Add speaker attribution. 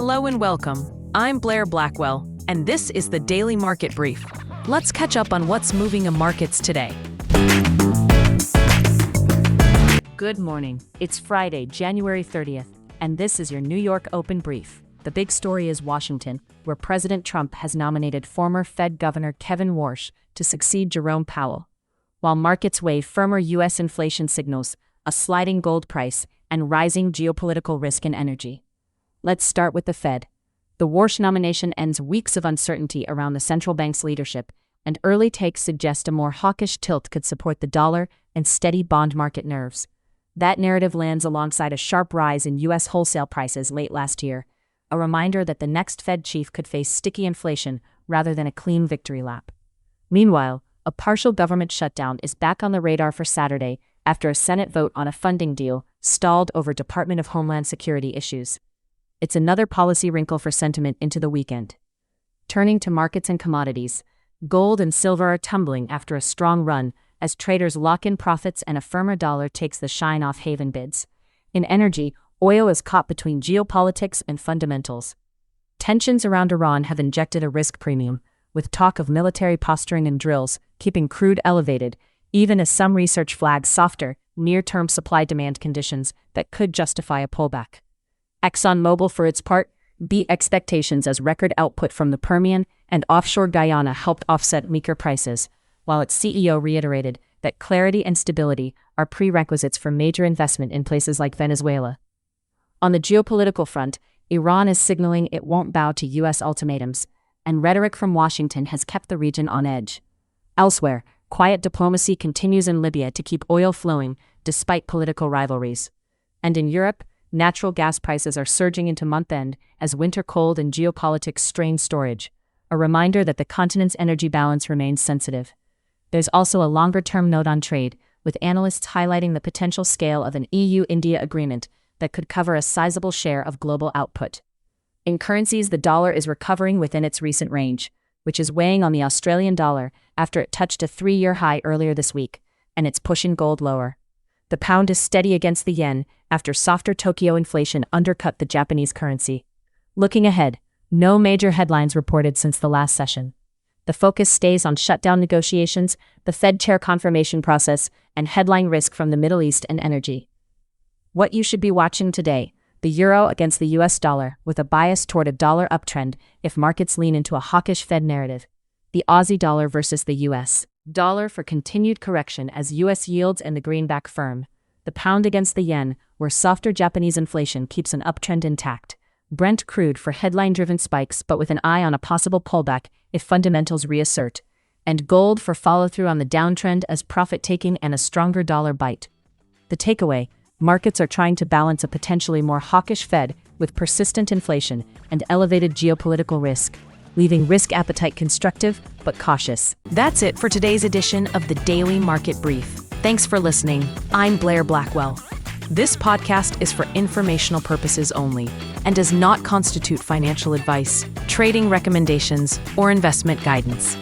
Speaker 1: Hello and welcome. I'm Blair Blackwell, and this is the Daily Market Brief. Let's catch up on what's moving in markets today.
Speaker 2: Good morning. It's Friday, January 30th, and this is your New York Open Brief. The big story is Washington, where President Trump has nominated former Fed Governor Kevin Warsh to succeed Jerome Powell. While markets weigh firmer U.S. inflation signals, a sliding gold price, and rising geopolitical risk in energy. Let's start with the Fed. The Warsh nomination ends weeks of uncertainty around the central bank's leadership, and early takes suggest a more hawkish tilt could support the dollar and steady bond market nerves. That narrative lands alongside a sharp rise in U.S. wholesale prices late last year, a reminder that the next Fed chief could face sticky inflation rather than a clean victory lap. Meanwhile, a partial government shutdown is back on the radar for Saturday after a Senate vote on a funding deal stalled over Department of Homeland Security issues. It's another policy wrinkle for sentiment into the weekend. Turning to markets and commodities, gold and silver are tumbling after a strong run as traders lock in profits and a firmer dollar takes the shine off haven bids. In energy, oil is caught between geopolitics and fundamentals. Tensions around Iran have injected a risk premium, with talk of military posturing and drills keeping crude elevated, even as some research flags softer, near-term supply-demand conditions that could justify a pullback. ExxonMobil, for its part, beat expectations as record output from the Permian and offshore Guyana helped offset weaker prices, while its CEO reiterated that clarity and stability are prerequisites for major investment in places like Venezuela. On the geopolitical front, Iran is signaling it won't bow to U.S. ultimatums, and rhetoric from Washington has kept the region on edge. Elsewhere, quiet diplomacy continues in Libya to keep oil flowing despite political rivalries. And in Europe, natural gas prices are surging into month-end as winter cold and geopolitics strain storage, a reminder that the continent's energy balance remains sensitive. There's also a longer-term note on trade, with analysts highlighting the potential scale of an EU-India agreement that could cover a sizable share of global output. In currencies, the dollar is recovering within its recent range, which is weighing on the Australian dollar after it touched a 3-year high earlier this week, and it's pushing gold lower. The pound is steady against the yen after softer Tokyo inflation undercut the Japanese currency. Looking ahead, no major headlines reported since the last session. The focus stays on shutdown negotiations, the Fed chair confirmation process, and headline risk from the Middle East and energy. What you should be watching today: the euro against the US dollar, with a bias toward a dollar uptrend if markets lean into a hawkish Fed narrative. The Aussie dollar versus the US dollar for continued correction as US yields and the greenback firm. The pound against the yen, where softer Japanese inflation keeps an uptrend intact. Brent crude for headline-driven spikes but with an eye on a possible pullback if fundamentals reassert. And gold for follow-through on the downtrend as profit-taking and a stronger dollar bite. The takeaway: markets are trying to balance a potentially more hawkish Fed with persistent inflation and elevated geopolitical risk, leaving risk appetite constructive but cautious. That's it for today's edition of the Daily Market Brief. Thanks for listening. I'm Blair Blackwell. This podcast is for informational purposes only and does not constitute financial advice, trading recommendations, or investment guidance.